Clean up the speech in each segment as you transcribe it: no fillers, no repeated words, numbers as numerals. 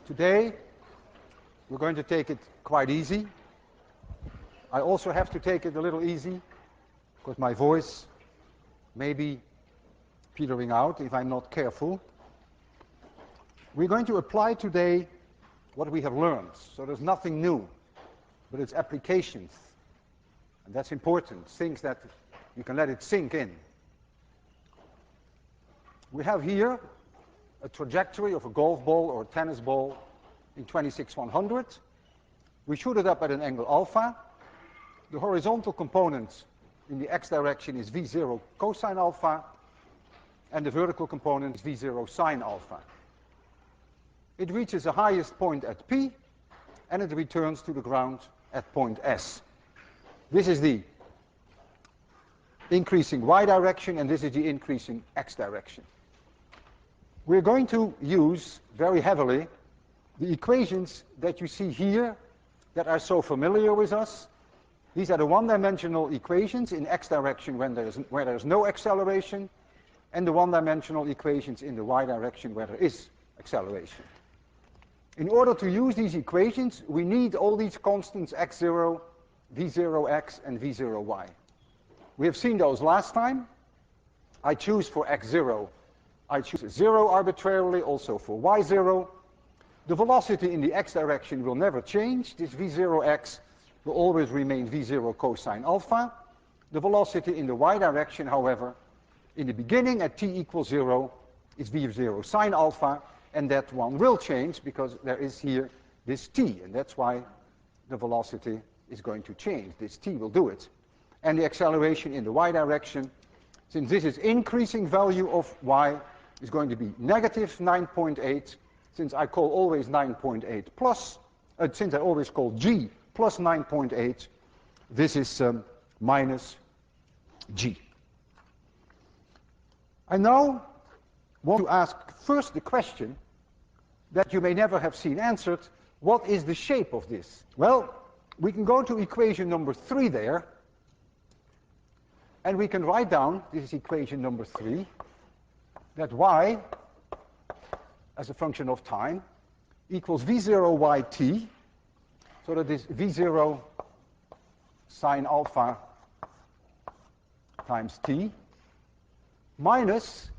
Today, we're going to take it quite easy. I also have to take it a little easy, because my voice may be petering out if I'm not careful. We're going to apply today what we have learned. So there's nothing new, but it's applications. And that's important, things that you can let it sink in. We have here a trajectory of a golf ball or a tennis ball in 26/100. We shoot it up at an angle alpha. The horizontal component in the x direction is v0 cosine alpha, and the vertical component is v0 sine alpha. It reaches the highest point at P, and it returns to the ground at point S. This is the increasing y direction, and this is the increasing x direction. We're going to use very heavily the equations that you see here that are so familiar with us. These are the one-dimensional equations in x direction where there's no acceleration, and the one-dimensional equations in the y direction where there is acceleration. In order to use these equations, we need all these constants x0, v0x, and v0y. We have seen those last time. I choose for x0, I choose 0 arbitrarily, also for y0. The velocity in the x direction will never change. This v0x will always remain v0 cosine alpha. The velocity in the y direction, however, in the beginning at t equals 0 is v0 sine alpha, and that one will change because there is here this t, and that's why the velocity is going to change. This t will do it. And the acceleration in the y direction, since this is increasing value of y, is going to be negative 9.8. Since I call always 9.8 plus, since I always call g plus 9.8, this is minus g. I now want to ask first the question that you may never have seen answered: what is the shape of this? Well, we can go to equation number 3 there, and we can write down, this is equation number 3, that y as a function of time equals v0 yt, so that is v0 sine alpha times t minus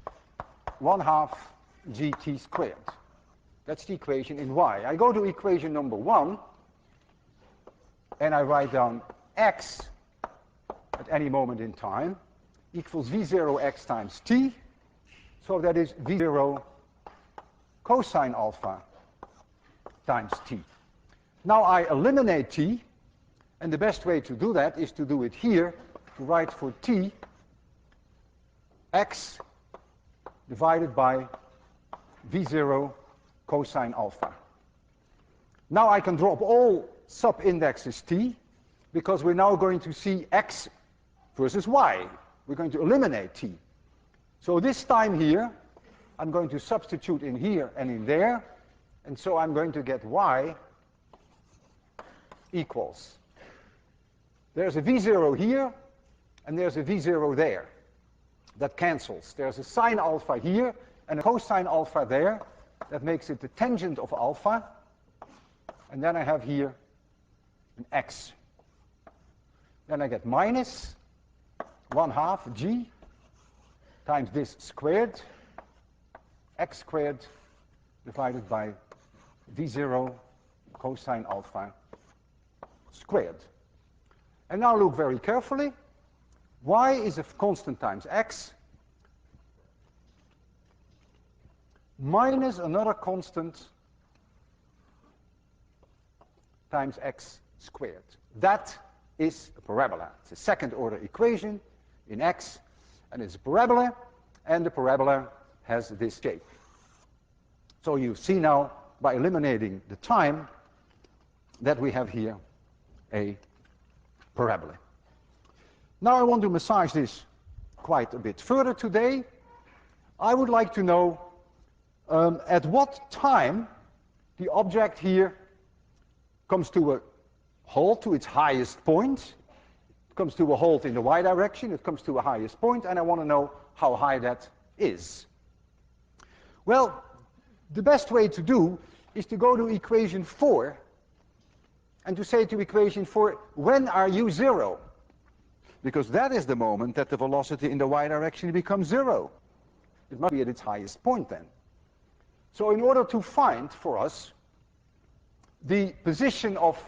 1/2 gt squared. That's the equation in y. I go to equation number 1, and I write down x at any moment in time equals v0x times t, so that is v0 cosine alpha times t. Now I eliminate t, and the best way to do that is to do it here, to write for t x divided by v0 cosine alpha. Now I can drop all sub-indexes t, because we're now going to see x versus y. We're going to eliminate t. So this time here, I'm going to substitute in here and in there, and so I'm going to get y equals. There's a v0 here, and there's a v0 there. That cancels. There's a sine alpha here and a cosine alpha there. That makes it the tangent of alpha. And then I have here an x. Then I get minus 1/2 g times this squared, x squared divided by v0 cosine alpha squared. And now look very carefully. Y is a constant times x minus another constant times x squared. That is a parabola. It's a second order equation in x, and it's a parabola, and the parabola has this shape. So you see now, by eliminating the time, that we have here a parabola. Now I want to massage this quite a bit further today. I would like to know at what time the object here comes to a halt, to its highest point. It comes to a halt in the y direction, it comes to a highest point, and I want to know how high that is. Well, the best way to do is to go to equation 4 and to say to equation 4, when are you 0? Because that is the moment that the velocity in the y direction becomes 0. It must be at its highest point then. So in order to find for us the position of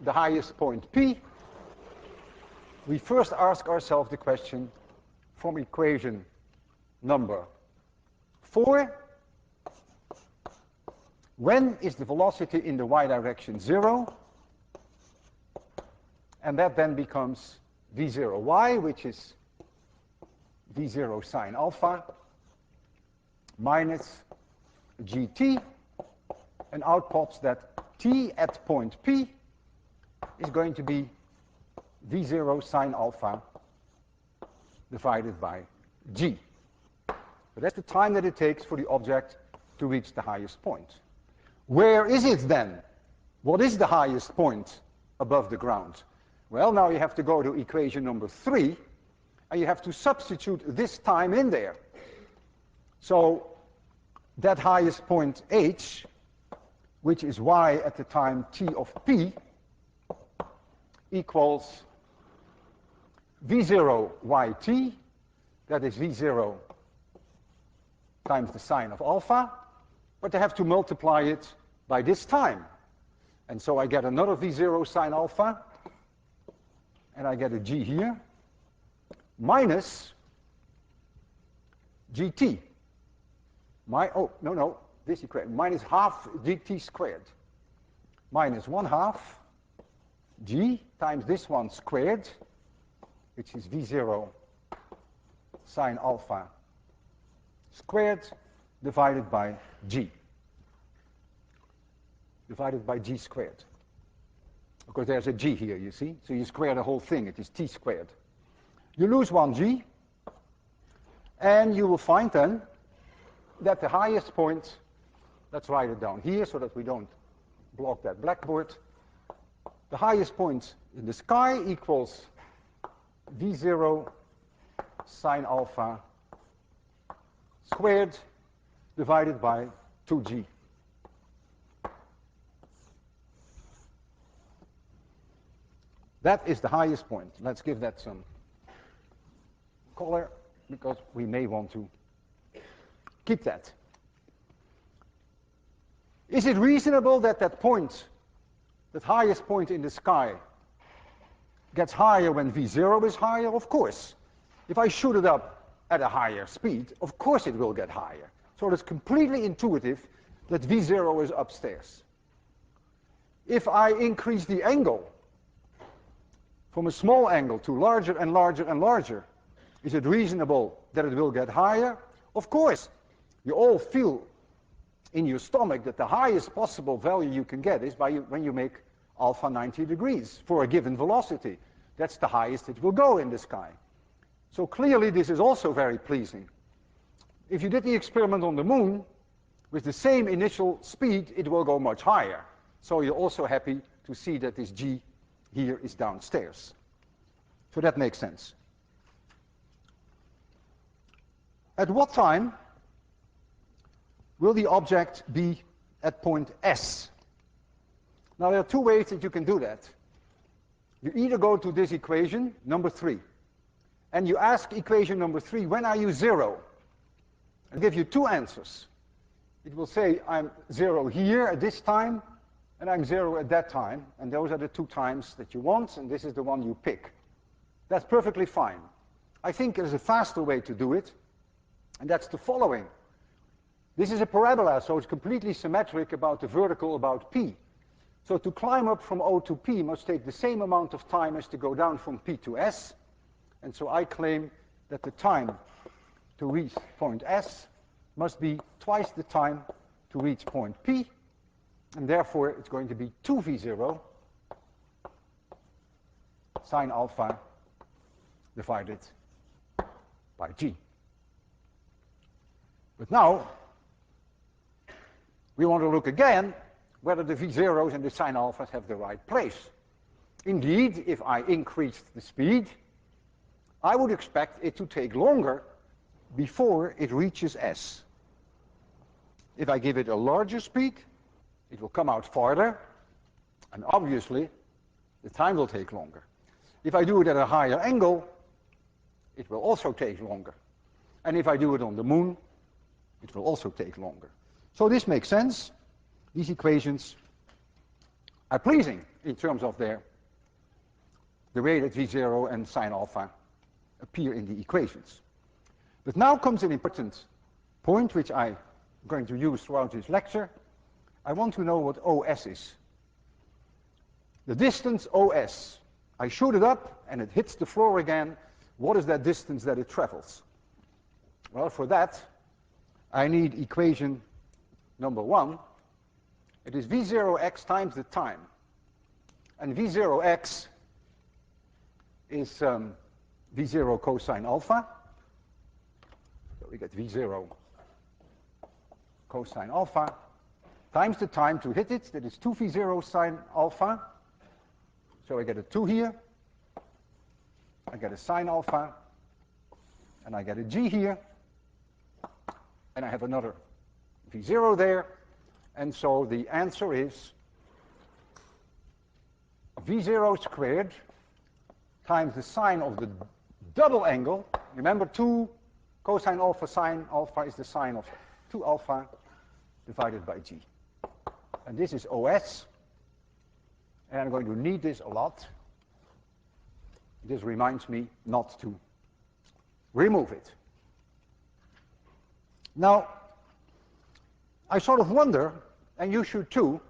the highest point P, we first ask ourselves the question from equation number 4, when is the velocity in the y direction 0? And that then becomes v0y, which is v0 sine alpha minus gt, and out pops that t at point P is going to be v0 sine alpha divided by g. So that's the time that it takes for the object to reach the highest point. Where is it then? What is the highest point above the ground? Well, now you have to go to equation number 3, and you have to substitute this time in there. So that highest point h, which is y at the time t of p, equals v0 yt, that is v0 times the sine of alpha, but I have to multiply it by this time. And so I get another v0 sine alpha, and I get a g here, minus gt. This equation, minus half gt squared, minus 1/2 g times this one squared, which is v0 sine alpha squared divided by g squared. Because there's a g here, you see. So you square the whole thing, it is t squared. You lose 1 g, and you will find then that the highest point, let's write it down here so that we don't block that blackboard. The highest point in the sky equals v0 sine alpha squared divided by 2g. That is the highest point. Let's give that some color because we may want to keep that. Is it reasonable that that point, that highest point in the sky, gets higher when v0 is higher? Of course. If I shoot it up at a higher speed, of course it will get higher. So it's completely intuitive that v0 is upstairs. If I increase the angle from a small angle to larger and larger and larger, is it reasonable that it will get higher? Of course. You all feel in your stomach that the highest possible value you can get is when you make alpha 90 degrees for a given velocity. That's the highest it will go in the sky. So clearly this is also very pleasing. If you did the experiment on the moon, with the same initial speed, it will go much higher. So you're also happy to see that this g here is downstairs. So that makes sense. At what time will the object be at point S? Now there are two ways that you can do that. You either go to this equation, number 3, and you ask equation number 3, when are you 0? I'll give you two answers. It will say I'm 0 here at this time, and I'm 0 at that time, and those are the two times that you want, and this is the one you pick. That's perfectly fine. I think there's a faster way to do it, and that's the following. This is a parabola, so it's completely symmetric about the vertical about P. So to climb up from O to P must take the same amount of time as to go down from P to S, and so I claim that the time to reach point S must be twice the time to reach point P, and therefore it's going to be 2v0 sine alpha divided by g. But now we want to look again whether the v0s and the sine alphas have the right place. Indeed, if I increased the speed, I would expect it to take longer before it reaches S. If I give it a larger speed, it will come out farther, and obviously the time will take longer. If I do it at a higher angle, it will also take longer. And if I do it on the moon, it will also take longer. So this makes sense. These equations are pleasing in terms of the way that V0 and sine alpha appear in the equations. But now comes an important point which I'm going to use throughout this lecture. I want to know what OS is. The distance OS. I shoot it up and it hits the floor again. What is that distance that it travels? Well, for that, I need equation number 1. It is V0x times the time. And V0x is V0 cosine alpha. So we get V0 cosine alpha times the time to hit it. That is 2V0 sine alpha. So I get a 2 here. I get a sine alpha. And I get a G here. And I have another V0 there. And so the answer is V0 squared times the sine of the double angle. Remember, 2 cosine alpha sine alpha is the sine of 2 alpha divided by G. And this is OS. And I'm going to need this a lot. This reminds me not to remove it. Now, I sort of wonder, and you should too,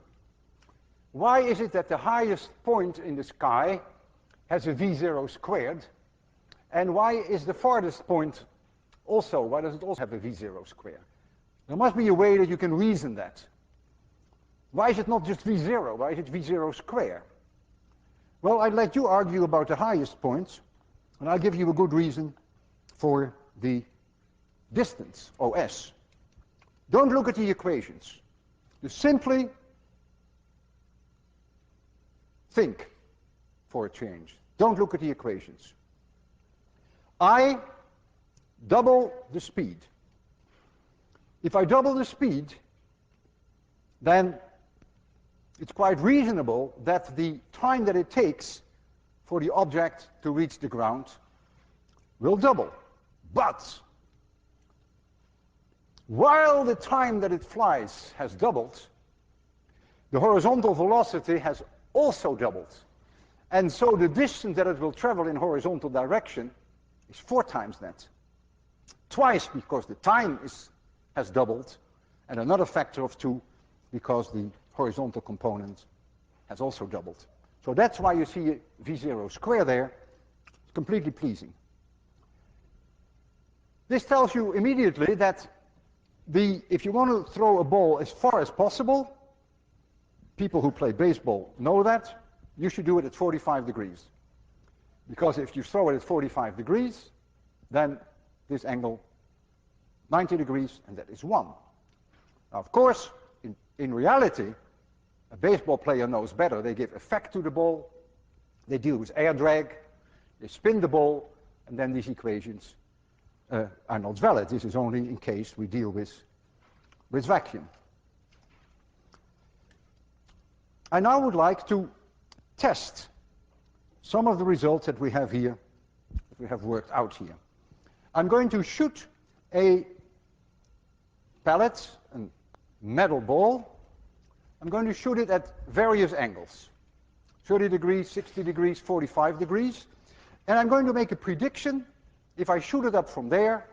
why is it that the highest point in the sky has a V0 squared, and why is the farthest point also, why does it also have a V0 squared? There must be a way that you can reason that. Why is it not just V0? Why is it V0 squared? Well, I'd let you argue about the highest points, and I'll give you a good reason for the distance, OS. Don't look at the equations. Just simply think for a change. Don't look at the equations. I double the speed. If I double the speed, then it's quite reasonable that the time that it takes for the object to reach the ground will double. But while the time that it flies has doubled, the horizontal velocity has also doubled. And so the distance that it will travel in horizontal direction is 4 times that. Twice because the time has doubled, and another factor of 2 because the horizontal component has also doubled. So that's why you see a V0 square there. It's completely pleasing. This tells you immediately that if you want to throw a ball as far as possible, people who play baseball know that, you should do it at 45 degrees. Because if you throw it at 45 degrees, then this angle, 90 degrees, and that is 1. Now, of course, in reality, a baseball player knows better. They give effect to the ball, they deal with air drag, they spin the ball, and then these equations are not valid. This is only in case we deal with vacuum. I now would like to test some of the results that we have here, that we have worked out here. I'm going to shoot a pellet, a metal ball. I'm going to shoot it at various angles, 30 degrees, 60 degrees, 45 degrees. And I'm going to make a prediction, if I shoot it up from there,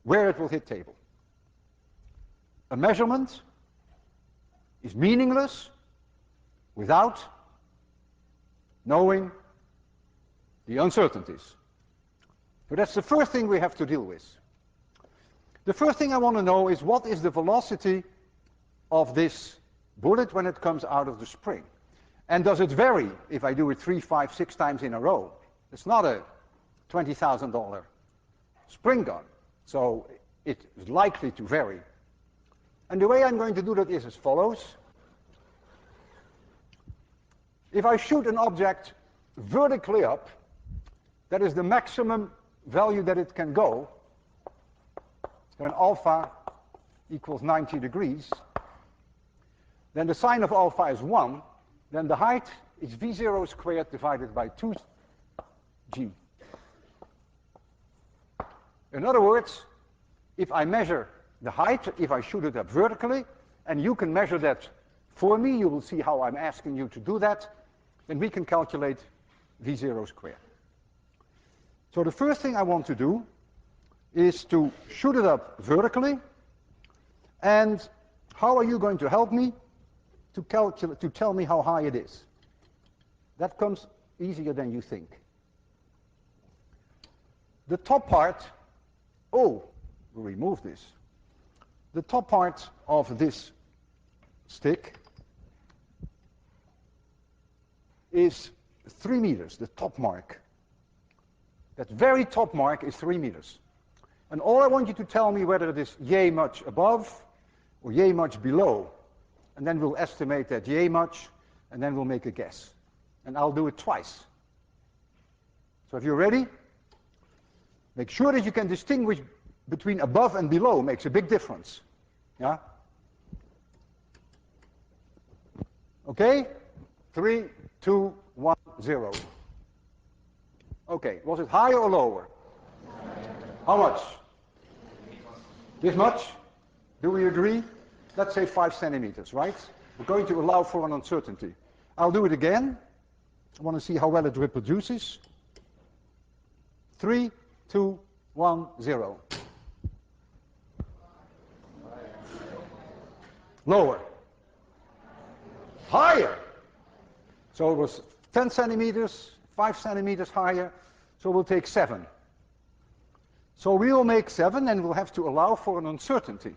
where it will hit table. A measurement is meaningless without knowing the uncertainties. So that's the first thing we have to deal with. The first thing I want to know is what is the velocity of this bullet when it comes out of the spring? And does it vary if I do it 3, 5, 6 times in a row? It's not a $20,000 spring gun, so it is likely to vary. And the way I'm going to do that is as follows. If I shoot an object vertically up, that is the maximum value that it can go, when alpha equals 90 degrees, then the sine of alpha is 1, then the height is v0 squared divided by 2g. In other words, if I measure the height, if I shoot it up vertically, and you can measure that for me, you will see how I'm asking you to do that, then we can calculate v0 squared. So the first thing I want to do is to shoot it up vertically. And how are you going to help me to tell me how high it is? That comes easier than you think. The top part, we'll remove this. The top part of this stick is 3 meters, the top mark. That very top mark is 3 meters. And all I want you to tell me whether it is yay much above or yay much below. And then we'll estimate that yay much, and then we'll make a guess. And I'll do it twice. So if you're ready, make sure that you can distinguish between above and below. Makes a big difference. Yeah? Okay? 3, 2, 1, 0. Okay, was it higher or lower? How much? This much? Do we agree? Let's say 5 centimeters, right? We're going to allow for an uncertainty. I'll do it again. I want to see how well it reproduces. 3, 2, 1, 0. Lower. Higher. So it was 10 centimeters, 5 centimeters higher, so we'll take 7. So we will make 7, and we'll have to allow for an uncertainty.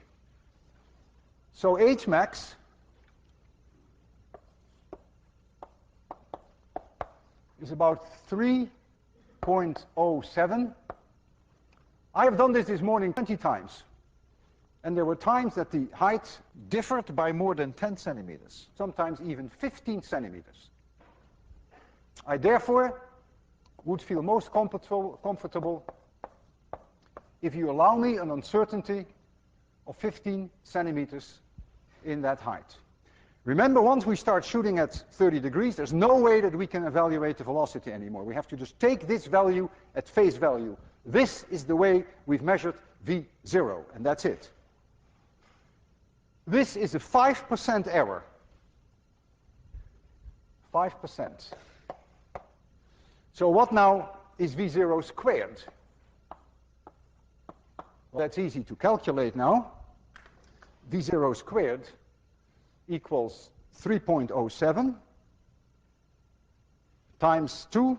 So H max is about 3.07. I have done this morning 20 times. And there were times that the height differed by more than 10 centimeters, sometimes even 15 centimeters. I therefore would feel most comfortable if you allow me an uncertainty of 15 centimeters in that height. Remember, once we start shooting at 30 degrees, there's no way that we can evaluate the velocity anymore. We have to just take this value at face value. This is the way we've measured v0, and that's it. This is a 5% error. 5%. So what now is v0 squared? Well, that's easy to calculate now. v0 squared equals 3.07 times 2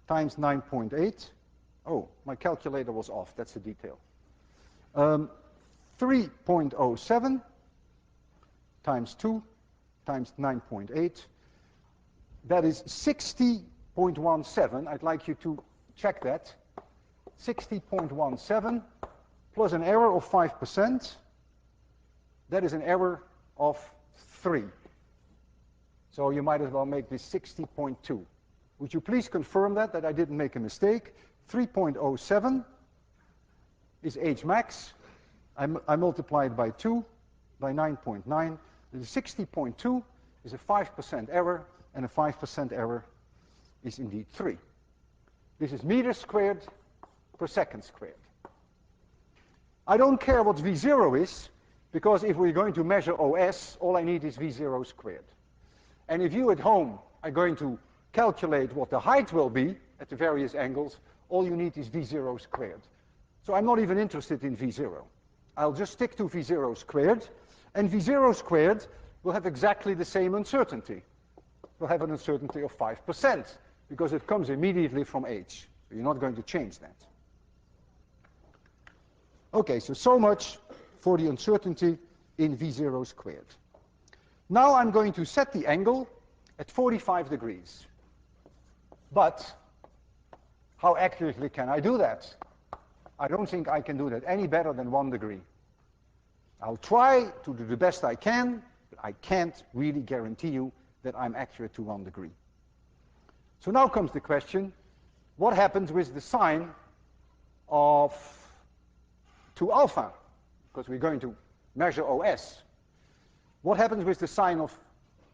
times 9.8. Oh, my calculator was off. That's a detail. 3.07 times 2 times 9.8. That is 60.17. I'd like you to check that. 60.17 plus an error of 5%. That is an error of 3. So you might as well make this 60.2. Would you please confirm that I didn't make a mistake? 3.07 is H max. I multiplied by 2 by 9.9. The 60.2 is a 5% error, and a 5% error is indeed 3. This is meters squared per second squared. I don't care what v0 is, because if we're going to measure OS, all I need is v0 squared. And if you at home are going to calculate what the height will be at the various angles, all you need is v0 squared. So I'm not even interested in v0. I'll just stick to v0 squared, and v0 squared will have exactly the same uncertainty. We'll have an uncertainty of 5%, because it comes immediately from H. So you're not going to change that. Okay, so much for the uncertainty in v0 squared. Now I'm going to set the angle at 45 degrees. But how accurately can I do that? I don't think I can do that any better than 1 degree. I'll try to do the best I can, but I can't really guarantee you that I'm accurate to 1 degree. So now comes the question, what happens with the sine of 2 alpha? Because we're going to measure OS. What happens with the sine of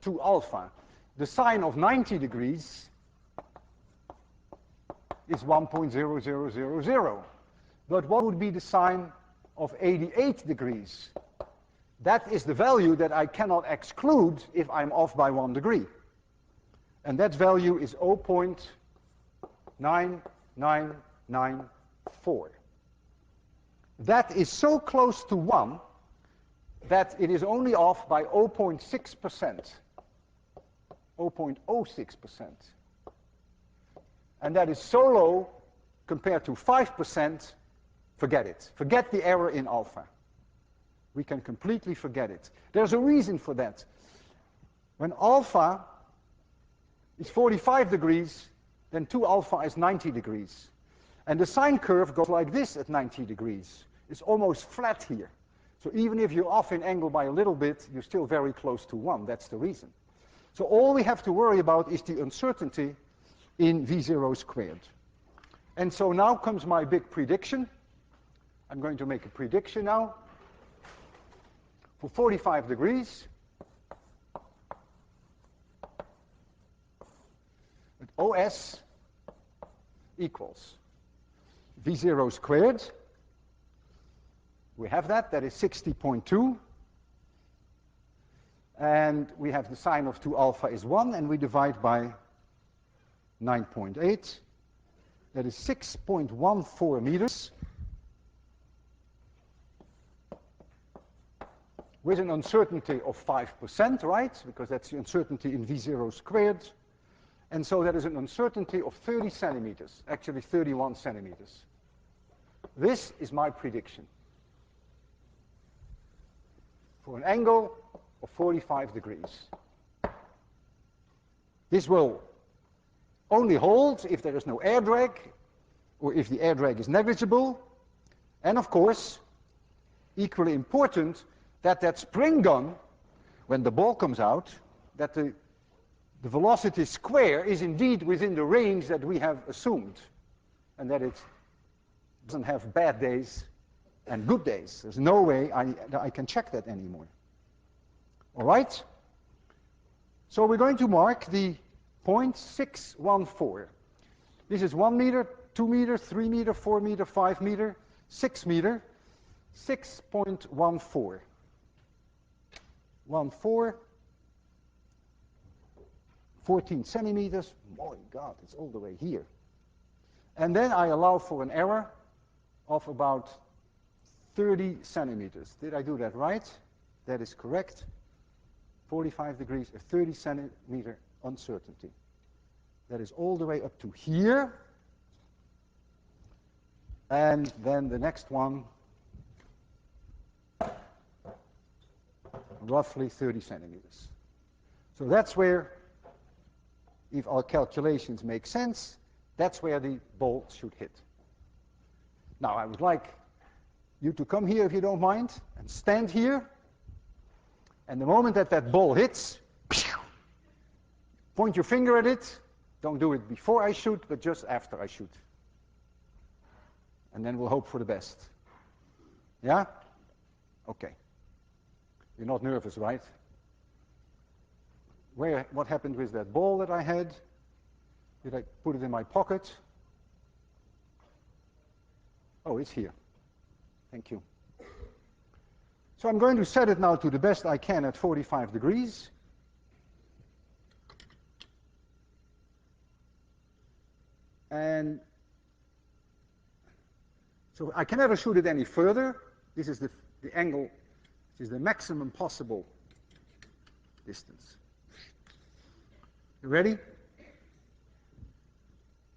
2 alpha? The sine of 90 degrees is 1.0000. But what would be the sine of 88 degrees? That is the value that I cannot exclude if I'm off by 1 degree. And that value is 0.9994. That is so close to 1 that it is only off by 0.6%. 0.06%. And that is so low compared to 5%, forget it. Forget the error in alpha. We can completely forget it. There's a reason for that. When alpha is 45 degrees, then 2 alpha is 90 degrees. And the sine curve goes like this at 90 degrees. It's almost flat here. So even if you're off in angle by a little bit, you're still very close to 1. That's the reason. So all we have to worry about is the uncertainty in V0 squared. And so now comes my big prediction. I'm going to make a prediction now. For 45 degrees, OS equals V0 squared. We have that is 60.2. And we have the sine of 2 alpha is 1, and we divide by 9.8. That is 6.14 meters. With an uncertainty of 5%, right? Because that's the uncertainty in V0 squared. And so that is an uncertainty of 30 centimeters, actually 31 centimeters. This is my prediction for an angle of 45 degrees. This will only hold if there is no air drag, or if the air drag is negligible. And of course, equally important, that spring gun, when the ball comes out, that the velocity square is indeed within the range that we have assumed, and that it doesn't have bad days and good days. There's no way I can check that anymore. All right? So we're going to mark the point 614. This is 1 meter, 2 meter, 3 meter, 4 meter, 5 meter, 6 meter, 6.14. 14 centimeters. My God, it's all the way here. And then I allow for an error of about 30 centimeters. Did I do that right? That is correct. 45 degrees, a 30 centimeter uncertainty. That is all the way up to here. And then the next one, roughly 30 centimeters. So that's where, if our calculations make sense, that's where the ball should hit. Now, I would like you to come here, if you don't mind, and stand here. And the moment that that ball hits, point your finger at it. Don't do it before I shoot, but just after I shoot. And then we'll hope for the best. Yeah? Okay. You're not nervous, right? What happened with that ball that I had? Did I put it in my pocket? Oh, it's here. Thank you. So I'm going to set it now to the best I can at 45 degrees. And so I can never shoot it any further. This is the angle, this is the maximum possible distance. You ready?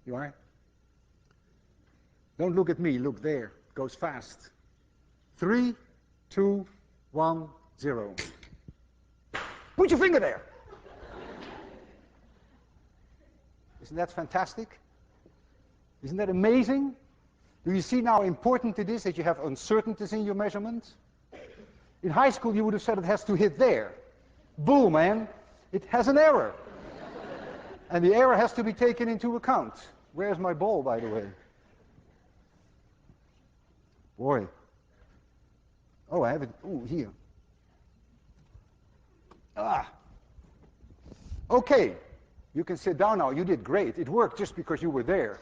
You are? Don't look at me, look there. It goes fast. 3, 2, 1, 0. Put your finger there. Isn't that fantastic? Isn't that amazing? Do you see now how important it is that you have uncertainties in your measurement? In high school you would have said it has to hit there. Boom, man. It has an error. And the error has to be taken into account. Where's my ball, by the way? Boy. Oh, I have it. Oh, here. Ah. Okay, you can sit down now. You did great. It worked just because you were there.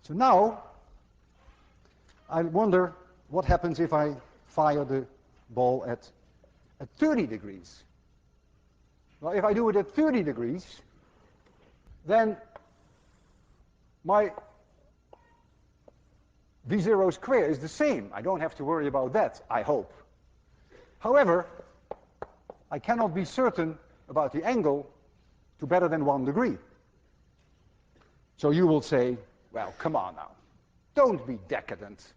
So now, I wonder what happens if I fire the ball at 30 degrees. Well, if I do it at 30 degrees, then my V0 square is the same. I don't have to worry about that, I hope. However, I cannot be certain about the angle to better than 1 degree. So you will say, well, come on now. Don't be decadent.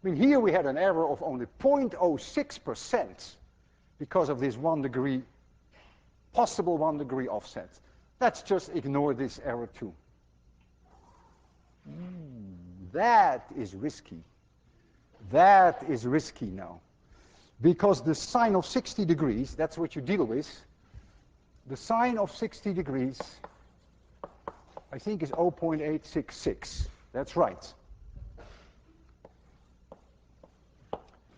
I mean, here we had an error of only 0.06% because of this 1 degree, possible 1 degree offset. Let's just ignore this error too. That is risky. That is risky now. Because the sine of 60 degrees, that's what you deal with. The sine of 60 degrees, I think, is 0.866. That's right.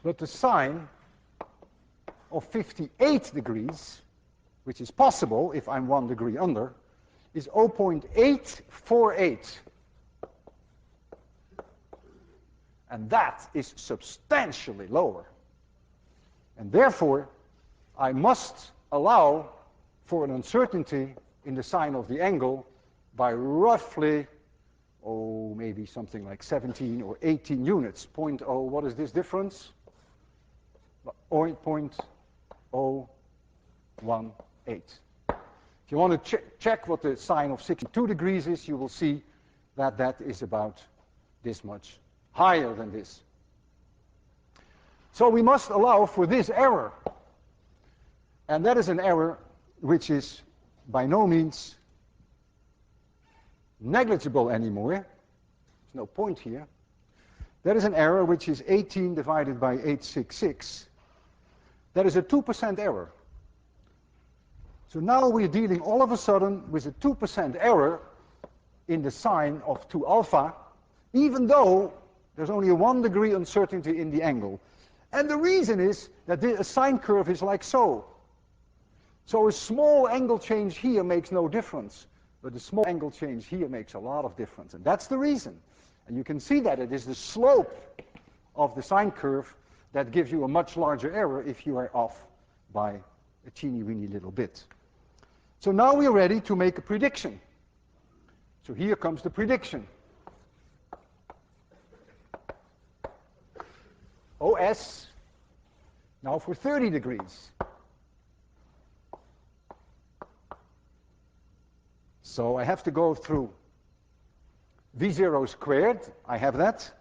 But the sine of 58 degrees, which is possible if I'm 1 degree under, is 0.848. And that is substantially lower. And therefore, I must allow for an uncertainty in the sign of the angle by roughly, maybe something like 17 or 18 units. 0.0, what is this difference? 0.018. If you want to check what the sine of 62 degrees is, you will see that that is about this much higher than this. So we must allow for this error. And that is an error which is by no means negligible anymore. There's no point here. That is an error which is 18 divided by 866. That is a 2% error. So now we're dealing all of a sudden with a 2% error in the sine of 2 alpha, even though there's only a 1 degree uncertainty in the angle. And the reason is that a sine curve is like so. So a small angle change here makes no difference, but a small angle change here makes a lot of difference. And that's the reason. And you can see that it is the slope of the sine curve that gives you a much larger error if you are off by a teeny-weeny little bit. So now we're ready to make a prediction. So here comes the prediction. OS, now for 30 degrees. So I have to go through V0 squared, I have that,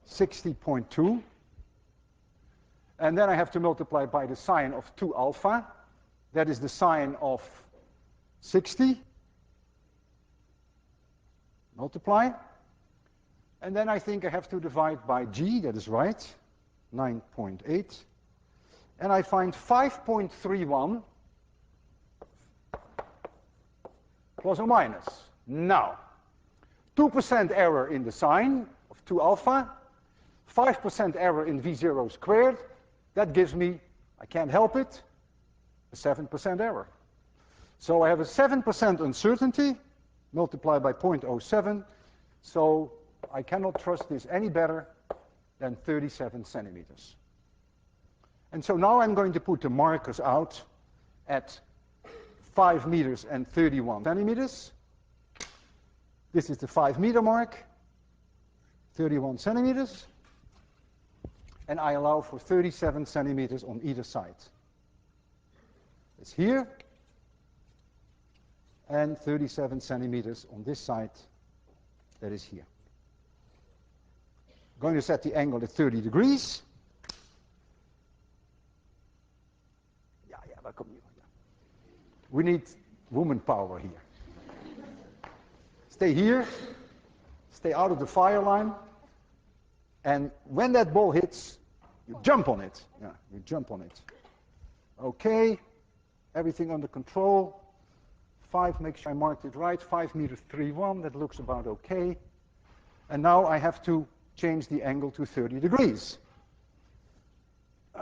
60.2. And then I have to multiply by the sine of 2 alpha. That is the sine of 60. Multiply. And then I think I have to divide by g, that is right, 9.8. And I find 5.31 plus or minus. Now, 2% error in the sine of 2 alpha, 5% error in V0 squared. That gives me, I can't help it, a 7% error. So I have a 7% uncertainty multiplied by 0.07. So I cannot trust this any better than 37 centimeters. And so now I'm going to put the markers out at 5 meters and 31 centimeters. This is the 5 meter mark, 31 centimeters. And I allow for 37 centimeters on either side. It's here, and 37 centimeters on this side, that is here. I'm going to set the angle at 30 degrees. We need woman power here. Stay here, stay out of the fire line, and when that ball hits, you jump on it. Yeah, you jump on it. Okay, everything under control. 5, make sure I marked it right. 5 meters 3-1, that looks about okay. And now I have to change the angle to 30 degrees.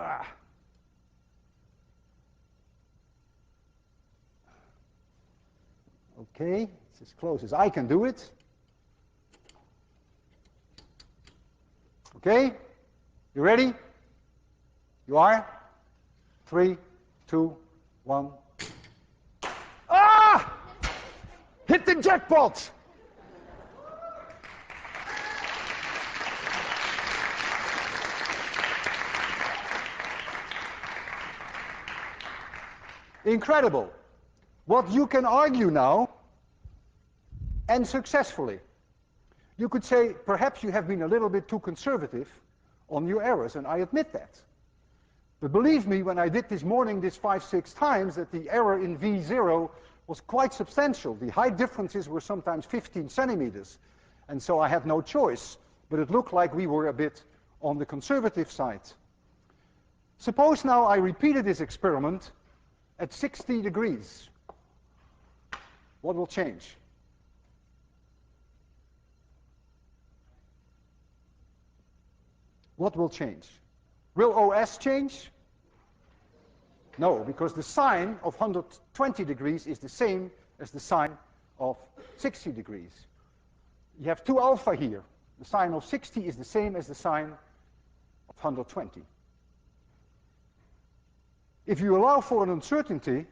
Ah. Okay, it's as close as I can do it. Okay, you ready? You are? 3, 2, 1. Ah! Hit the jackpot! Incredible. What you can argue now, and successfully, you could say perhaps you have been a little bit too conservative on your errors, and I admit that. But believe me, when I did this morning this 5-6 times, that the error in V0 was quite substantial. The height differences were sometimes 15 centimeters, and so I had no choice. But it looked like we were a bit on the conservative side. Suppose now I repeated this experiment at 60 degrees. What will change? What will change? Will OS change? No, because the sine of 120 degrees is the same as the sine of 60 degrees. You have 2 alpha here. The sine of 60 is the same as the sine of 120. If you allow for an uncertainty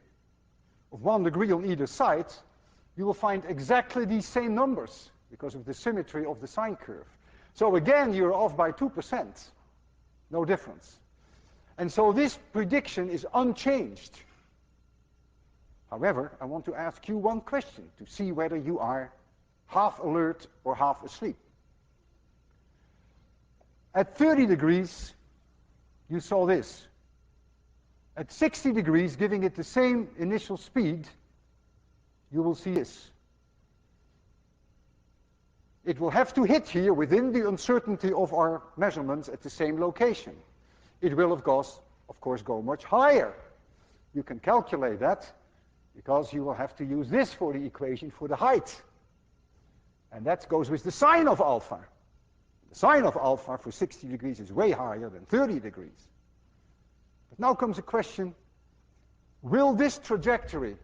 of 1 degree on either side, you will find exactly these same numbers because of the symmetry of the sine curve. So again, you're off by 2%. No difference. And so this prediction is unchanged. However, I want to ask you one question to see whether you are half alert or half asleep. At 30 degrees, you saw this. At 60 degrees, giving it the same initial speed, you will see this. It will have to hit here within the uncertainty of our measurements at the same location. It will, of course, go much higher. You can calculate that because you will have to use this for the equation for the height. And that goes with the sine of alpha. The sine of alpha for 60 degrees is way higher than 30 degrees. But now comes a question, will this trajectory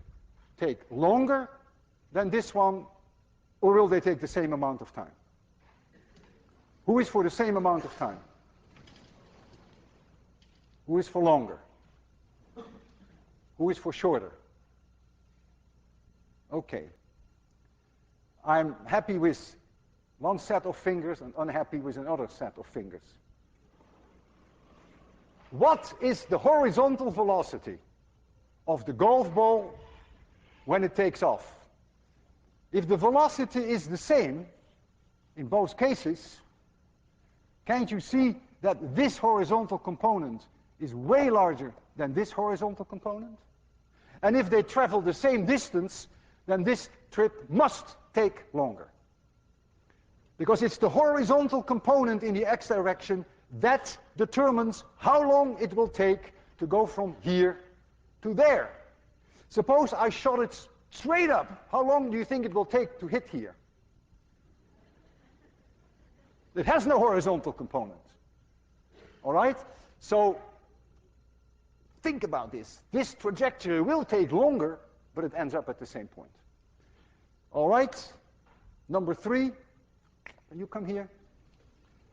take longer than this one, or will they take the same amount of time? Who is for the same amount of time? Who is for longer? Who is for shorter? Okay. I'm happy with one set of fingers and unhappy with another set of fingers. What is the horizontal velocity of the golf ball when it takes off? If the velocity is the same in both cases, can't you see that this horizontal component is way larger than this horizontal component? And if they travel the same distance, then this trip must take longer. Because it's the horizontal component in the x direction that determines how long it will take to go from here to there. Suppose I shot it straight up. How long do you think it will take to hit here? It has no horizontal component. All right? So think about this. This trajectory will take longer, but it ends up at the same point. All right? Number 3. Can you come here?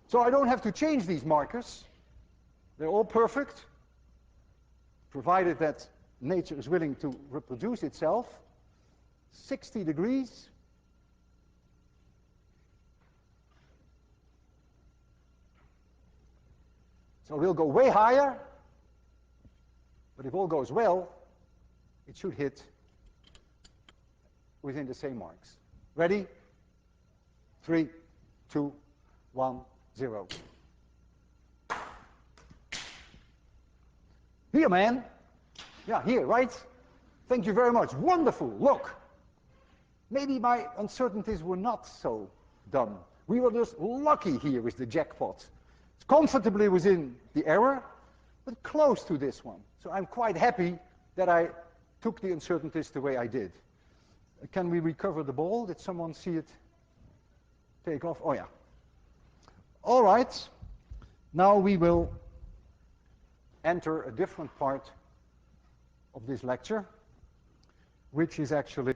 So I don't have to change these markers. They're all perfect, provided that nature is willing to reproduce itself. 60 degrees. So we'll go way higher, but if all goes well, it should hit within the same marks. Ready? 3, 2, 1, 0. Here, man. Yeah, here, right? Thank you very much. Wonderful. Look. Maybe my uncertainties were not so dumb. We were just lucky here with the jackpot. It's comfortably within the error, but close to this one. So I'm quite happy that I took the uncertainties the way I did. Can we recover the ball? Did someone see it take off? Oh, yeah. All right. Now we will enter a different part of this lecture, which is actually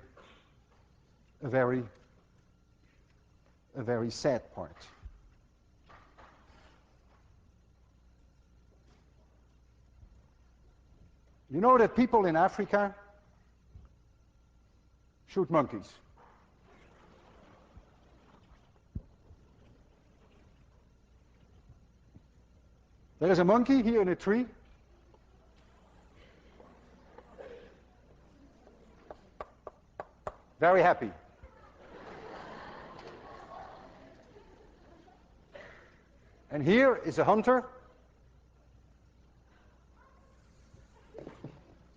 a very sad part. You know that people in Africa shoot monkeys. There is a monkey here in a tree. Very happy. And here is a hunter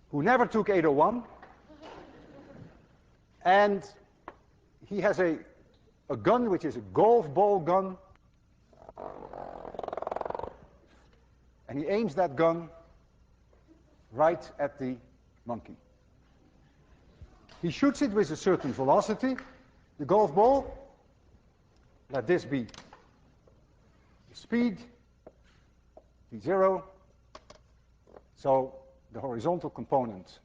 who never took 801, and he has a gun which is a golf ball gun, and he aims that gun right at the monkey. He shoots it with a certain velocity, the golf ball. Let this be the speed, v0. So the horizontal component,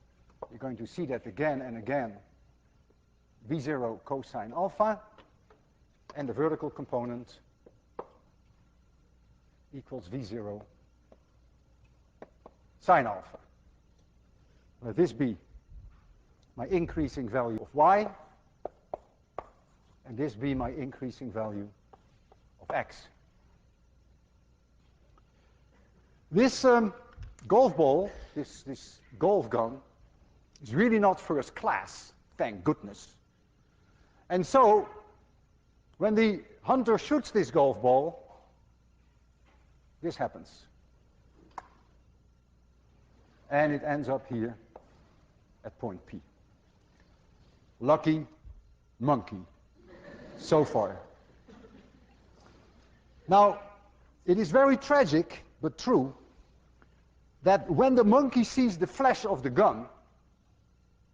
you're going to see that again and again, v0 cosine alpha, and the vertical component equals v0 sine alpha. Let this be my increasing value of y, and this be my increasing value of x. This golf ball, this golf gun, is really not first class, thank goodness. And so, when the hunter shoots this golf ball, this happens. And it ends up here at point P. Lucky monkey, so far. Now, it is very tragic, but true, that when the monkey sees the flash of the gun,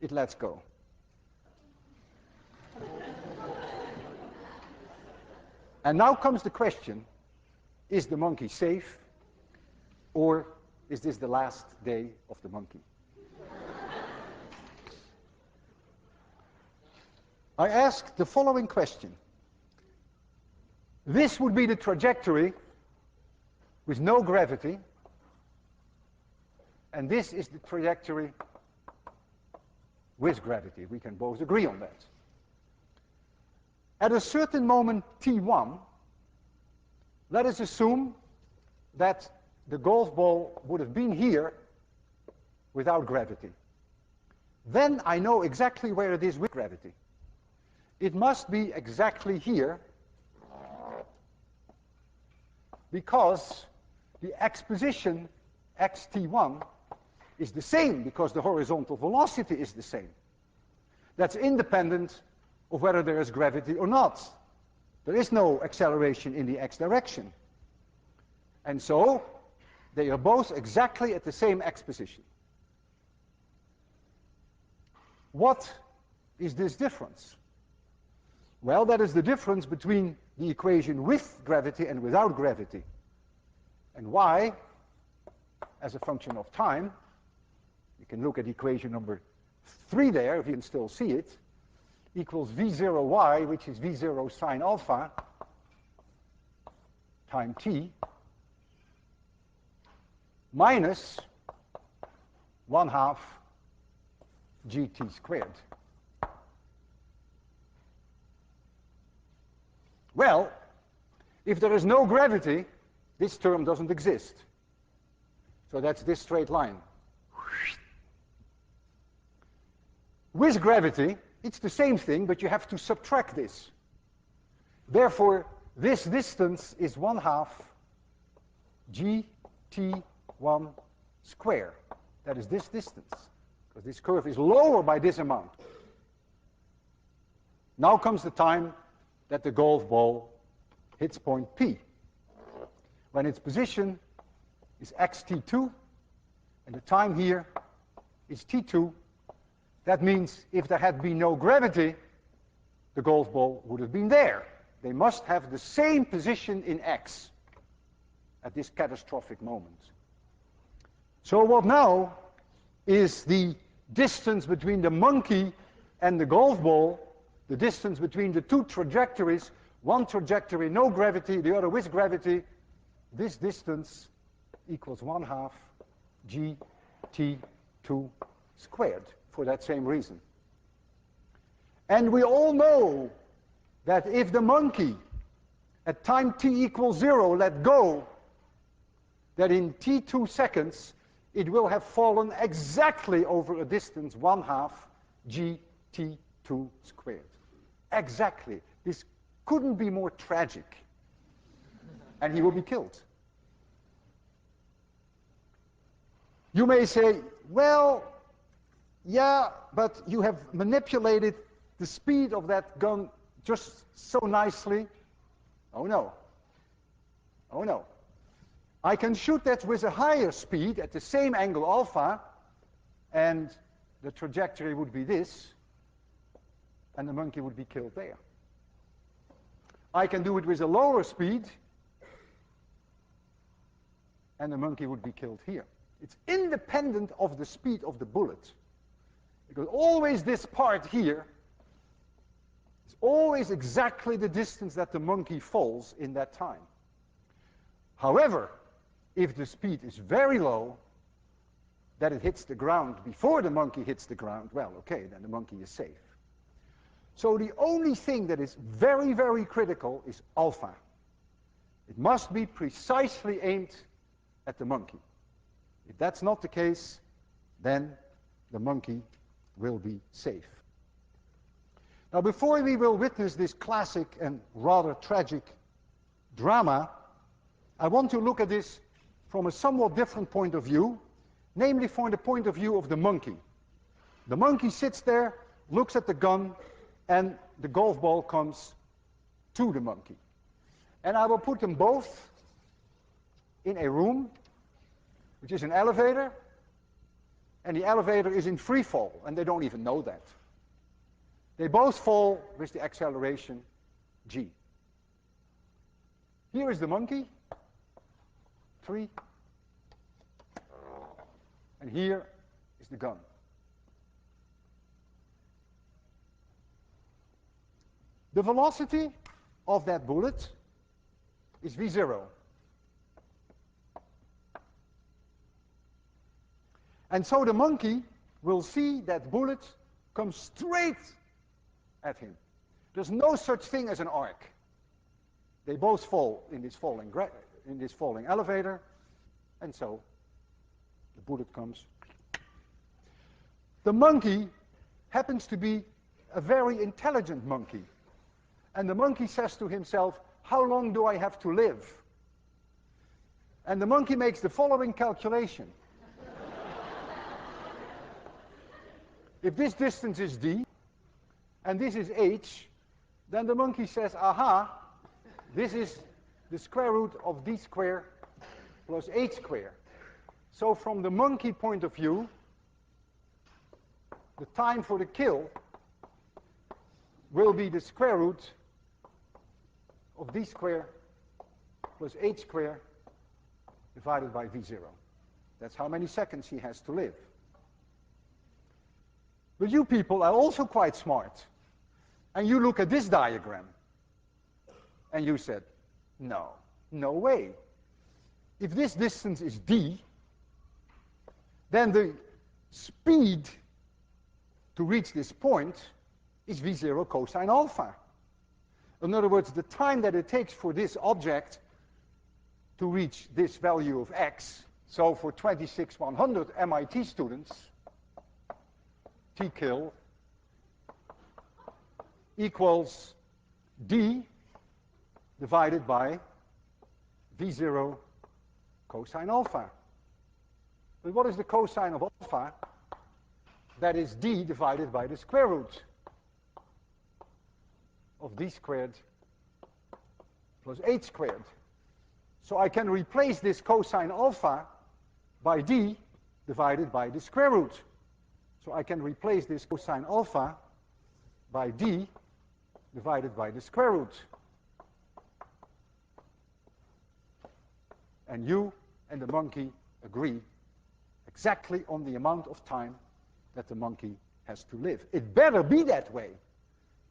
it lets go. And now comes the question, is the monkey safe, or is this the last day of the monkey? I asked the following question. This would be the trajectory with no gravity, and this is the trajectory with gravity. We can both agree on that. At a certain moment t1, let us assume that the golf ball would have been here without gravity. Then I know exactly where it is with gravity. It must be exactly here, because the x position, xt1, is the same because the horizontal velocity is the same. That's independent of whether there is gravity or not. There is no acceleration in the x direction. And so, they are both exactly at the same x position. What is this difference? Well, that is the difference between the equation with gravity and without gravity. And y, as a function of time, you can look at equation number 3 there, if you can still see it, equals v0y, which is v0 sine alpha, time t, minus 1/2 gt squared. Well, if there is no gravity, this term doesn't exist. So that's this straight line. With gravity, it's the same thing, but you have to subtract this. Therefore, this distance is 1/2 gt1 square. That is this distance, because this curve is lower by this amount. Now comes the time that the golf ball hits point P, when its position is xt2, and the time here is t2. That means if there had been no gravity, the golf ball would have been there. They must have the same position in x at this catastrophic moment. So what now is the distance between the monkey and the golf ball, the distance between the two trajectories, one trajectory no gravity, the other with gravity. This distance equals 1/2 gt2 squared for that same reason. And we all know that if the monkey at time t equals 0 let go, that in t2 seconds it will have fallen exactly over a distance 1/2 gt2 squared. Exactly. This couldn't be more tragic. And he will be killed. You may say, well, yeah, but you have manipulated the speed of that gun just so nicely. Oh no. Oh no. I can shoot that with a higher speed at the same angle alpha, and the trajectory would be this, and the monkey would be killed there. I can do it with a lower speed, and the monkey would be killed here. It's independent of the speed of the bullet. Because always this part here is always exactly the distance that the monkey falls in that time. However, if the speed is very low, that it hits the ground before the monkey hits the ground, well, okay, then the monkey is safe. So the only thing that is very, very critical is alpha. It must be precisely aimed at the monkey. If that's not the case, then the monkey will be safe. Now, before we will witness this classic and rather tragic drama, I want to look at this from a somewhat different point of view, namely from the point of view of the monkey. The monkey sits there, looks at the gun, and the golf ball comes to the monkey. And I will put them both in a room, which is an elevator, and the elevator is in free fall, and they don't even know that. They both fall with the acceleration g. Here is the monkey, 3, and here is the gun. The velocity of that bullet is v0. And so the monkey will see that bullet come straight at him. There's no such thing as an arc. They both fall in this falling elevator, and so the bullet comes. The monkey happens to be a very intelligent monkey. And the monkey says to himself, how long do I have to live? And the monkey makes the following calculation. If this distance is d, and this is h, then the monkey says, aha, this is the square root of d squared plus h squared. So from the monkey point of view, the time for the kill will be the square root of d squared plus h squared divided by v0. That's how many seconds he has to live. But you people are also quite smart. And you look at this diagram, and you said, no, no way. If this distance is d, then the speed to reach this point is v0 cosine alpha. In other words, the time that it takes for this object to reach this value of x, so for 26,100 MIT students, t-kill equals d divided by v0 cosine alpha. But what is the cosine of alpha? That is d divided by the square root of d squared plus h squared. So I can replace this cosine alpha by d divided by the square root. So I can replace this cosine alpha by d divided by the square root. And you and the monkey agree exactly on the amount of time that the monkey has to live. It better be that way,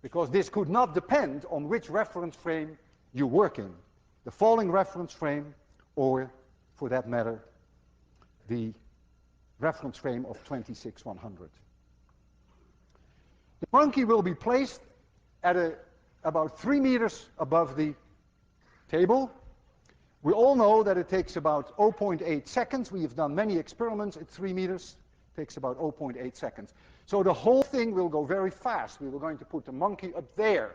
because this could not depend on which reference frame you work in, the falling reference frame, or, for that matter, the reference frame of 26,100. The monkey will be placed at about 3 meters above the table. We all know that it takes about 0.8 seconds. We have done many experiments at 3 meters. It takes about 0.8 seconds. So the whole thing will go very fast. We were going to put the monkey up there.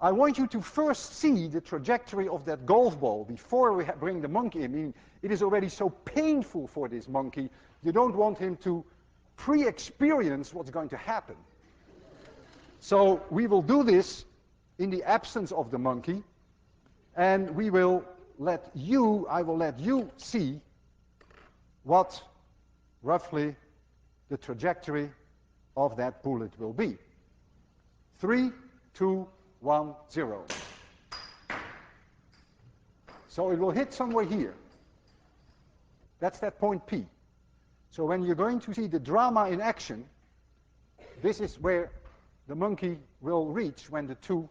I want you to first see the trajectory of that golf ball before we bring the monkey in. I mean, it is already so painful for this monkey. You don't want him to pre-experience what's going to happen. So we will do this in the absence of the monkey, and I will let you see what roughly the trajectory of that bullet will be. 3, 2, 1, 0. So it will hit somewhere here. That's that point P. So when you're going to see the drama in action, this is where the monkey will reach when the two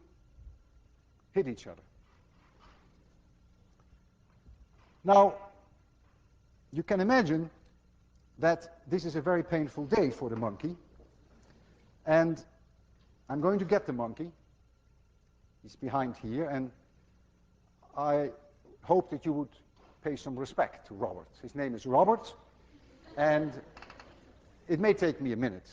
hit each other. Now, you can imagine that this is a very painful day for the monkey, and I'm going to get the monkey. He's behind here, and I hope that you would pay some respect to Robert. His name is Robert, and it may take me a minute.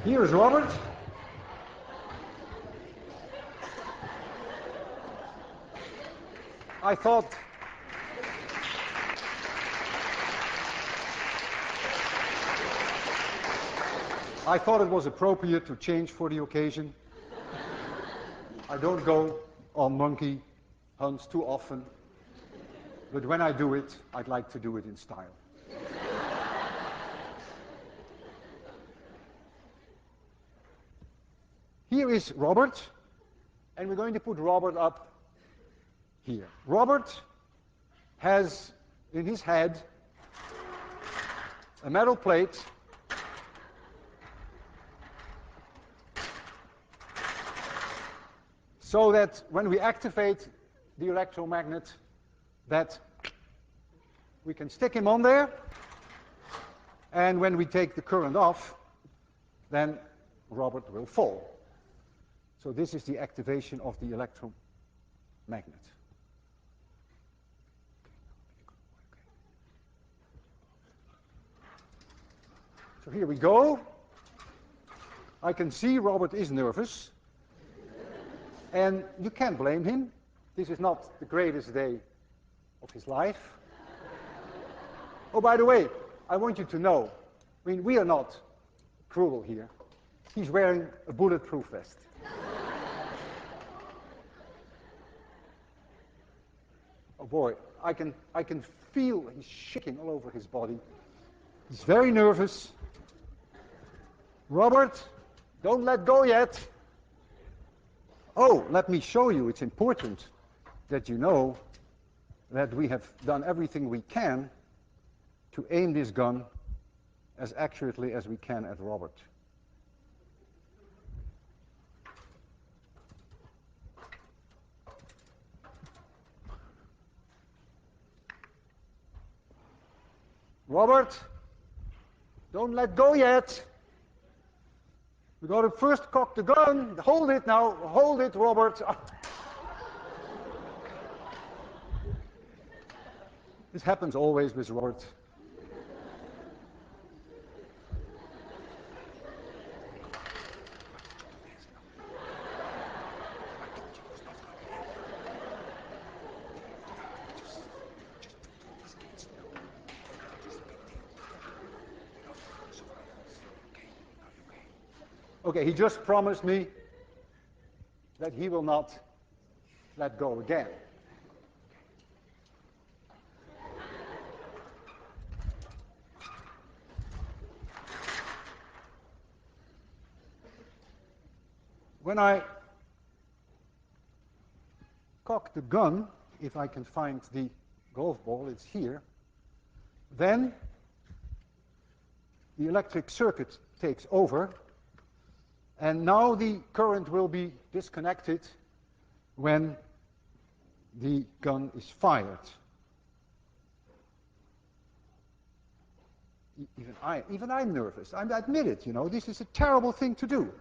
Here is Robert. I thought it was appropriate to change for the occasion. I don't go on monkey hunts too often, but when I do it, I'd like to do it in style. Here is Robert, and we're going to put Robert up here. Robert has in his head a metal plate so that when we activate the electromagnet, that we can stick him on there, and when we take the current off, then Robert will fall. So this is the activation of the electromagnet. So here we go. I can see Robert is nervous, and you can't blame him. This is not the greatest day of his life. Oh, by the way, I want you to know, I mean, we are not cruel here. He's wearing a bulletproof vest. Oh boy, I can feel he's shaking all over his body. He's very nervous. Robert, don't let go yet. Oh, let me show you. It's important that you know that we have done everything we can to aim this gun as accurately as we can at Robert. Robert, don't let go yet. We got to first cock the gun. Hold it now. Hold it, Robert. This happens always with Robert. Okay, he just promised me that he will not let go again. When I cock the gun, if I can find the golf ball, it's here, then the electric circuit takes over, and now the current will be disconnected when the gun is fired. Even I'm nervous. I admit it, you know. This is a terrible thing to do.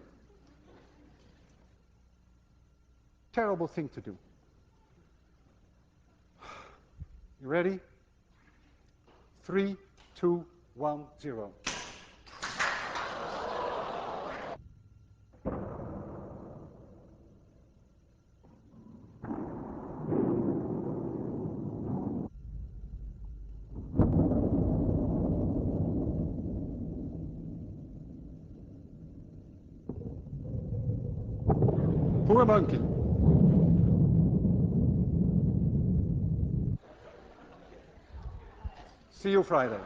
Terrible thing to do. You ready? 3, 2, 1, 0. Poor monkey. See you Friday.